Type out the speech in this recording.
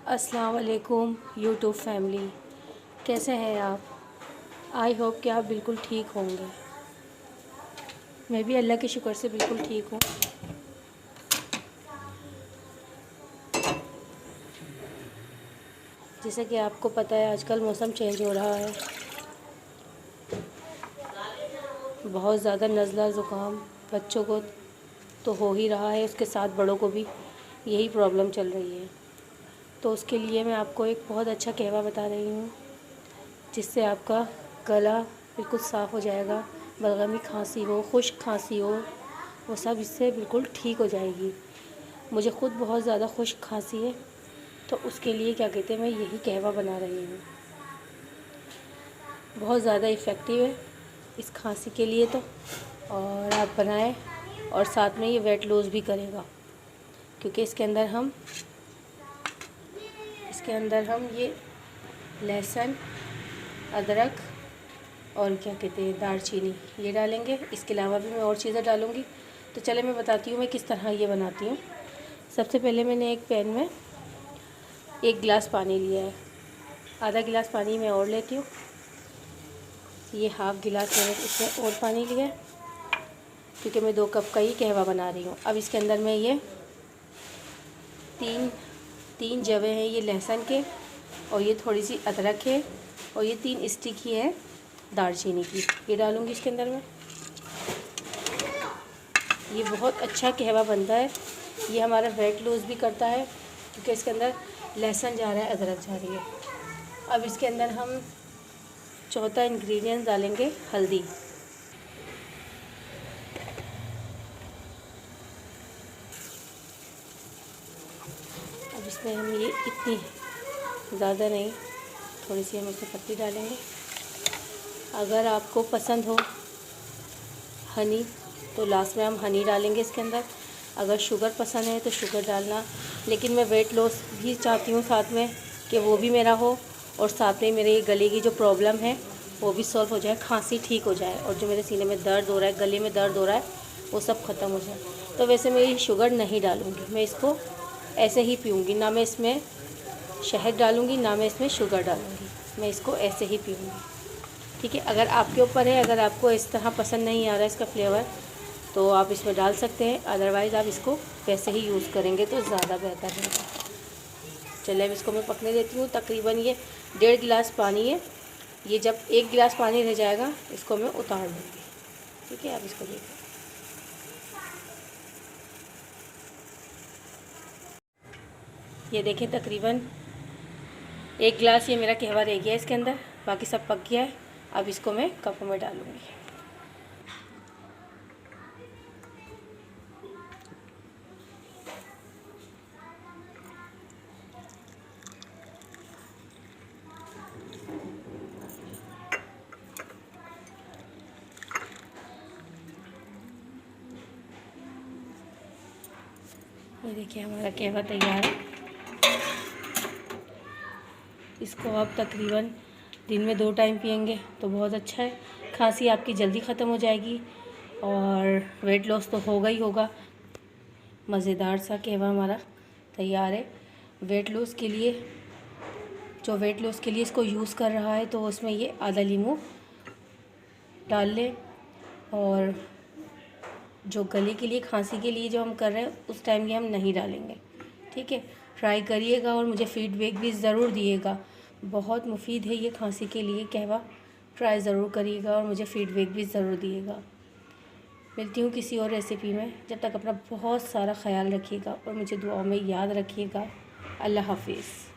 अस्सलाम वालेकुम YouTube family, कैसे हैं आप। आई होप कि आप बिल्कुल ठीक होंगे। मैं भी अल्लाह के शुक्र से बिल्कुल ठीक हूँ। जैसे कि आपको पता है आजकल मौसम चेंज हो रहा है, बहुत ज़्यादा नज़ला ज़ुकाम बच्चों को तो हो ही रहा है, उसके साथ बड़ों को भी यही प्रॉब्लम चल रही है। तो उसके लिए मैं आपको एक बहुत अच्छा कहवा बता रही हूँ, जिससे आपका गला बिल्कुल साफ़ हो जाएगा। बलगमी खांसी हो, खुश्क खांसी हो, वो सब इससे बिल्कुल ठीक हो जाएगी। मुझे ख़ुद बहुत ज़्यादा खुश्क खांसी है, तो उसके लिए क्या कहते हैं, मैं यही कहवा बना रही हूँ। बहुत ज़्यादा इफ़ेक्टिव है इस खांसी के लिए तो, और आप बनाएं। और साथ में ये वेट लॉस भी करेगा, क्योंकि इसके अंदर हम ये लहसुन, अदरक और क्या कहते हैं दालचीनी ये डालेंगे। इसके अलावा भी मैं और चीज़ें डालूँगी। तो चले मैं बताती हूँ मैं किस तरह ये बनाती हूँ। सबसे पहले मैंने एक पैन में 1 गिलास पानी लिया है। आधा गिलास पानी मैं और लेती हूँ। ये हाफ़ गिलास मैंने इसमें और पानी लिया है, क्योंकि मैं 2 कप का ही कहवा बना रही हूँ। अब इसके अंदर मैं ये तीन जवे हैं ये लहसुन के, और ये थोड़ी सी अदरक है, और ये 3 स्टिक ही है दालचीनी की, ये डालूँगी इसके अंदर में। ये बहुत अच्छा कहवा बनता है। ये हमारा वेट लॉस भी करता है, क्योंकि इसके अंदर लहसुन जा रहा है, अदरक जा रही है। अब इसके अंदर हम चौथा इंग्रेडिएंट डालेंगे हल्दी। अब इसमें हम ये इतनी ज़्यादा नहीं, थोड़ी सी हम इसमें पत्ती डालेंगे। अगर आपको पसंद हो हनी तो लास्ट में हम हनी डालेंगे इसके अंदर। अगर शुगर पसंद है तो शुगर डालना, लेकिन मैं वेट लॉस भी चाहती हूँ साथ में, कि वो भी मेरा हो, और साथ में मेरे गले की जो प्रॉब्लम है वो भी सॉल्व हो जाए, खांसी ठीक हो जाए, और जो मेरे सीने में दर्द हो रहा है, गले में दर्द हो रहा है, वो सब ख़त्म हो जाए। तो वैसे मैं ये शुगर नहीं डालूँगी, मैं इसको ऐसे ही पीऊँगी। ना मैं इसमें शहद डालूँगी, ना मैं इसमें शुगर डालूँगी, मैं इसको ऐसे ही पीऊँगी। ठीक है, अगर आपके ऊपर है, अगर आपको इस तरह पसंद नहीं आ रहा है इसका फ्लेवर, तो आप इसमें डाल सकते हैं। अदरवाइज़ आप इसको वैसे ही यूज़ करेंगे तो ज़्यादा बेहतर रहेगा। चलिए अब इसको मैं पकने देती हूँ। तकरीबन ये 1.5 गिलास पानी है। ये जब 1 गिलास पानी रह जाएगा, इसको मैं उतार दूँगी। ठीक है, आप इसको देखिए। ये देखें, तकरीबन 1 गिलास ये मेरा कहवा रह गया है इसके अंदर, बाकी सब पक गया है। अब इसको मैं कप में डालूँगी। ये देखिए हमारा कहवा तैयार है। इसको आप तकरीबन दिन में 2 टाइम पियेंगे तो बहुत अच्छा है। खांसी आपकी जल्दी ख़त्म हो जाएगी, और वेट लॉस तो होगा ही होगा। मज़ेदार सा कहवा हमारा तैयार है। वेट लॉस के लिए, जो वेट लॉस के लिए इसको यूज़ कर रहा है, तो उसमें ये आधा लीमू डाल लें। और जो गले के लिए, खांसी के लिए जो हम कर रहे हैं, उस टाइम ये हम नहीं डालेंगे। ठीक है, ट्राई करिएगा और मुझे फ़ीडबैक भी ज़रूर दिएगा। बहुत मुफीद है ये खांसी के लिए कहवा। ट्राई ज़रूर करिएगा और मुझे फ़ीडबैक भी ज़रूर दिएगा। मिलती हूँ किसी और रेसिपी में। जब तक अपना बहुत सारा ख्याल रखिएगा और मुझे दुआओं में याद रखिएगा। अल्लाह हाफिज़।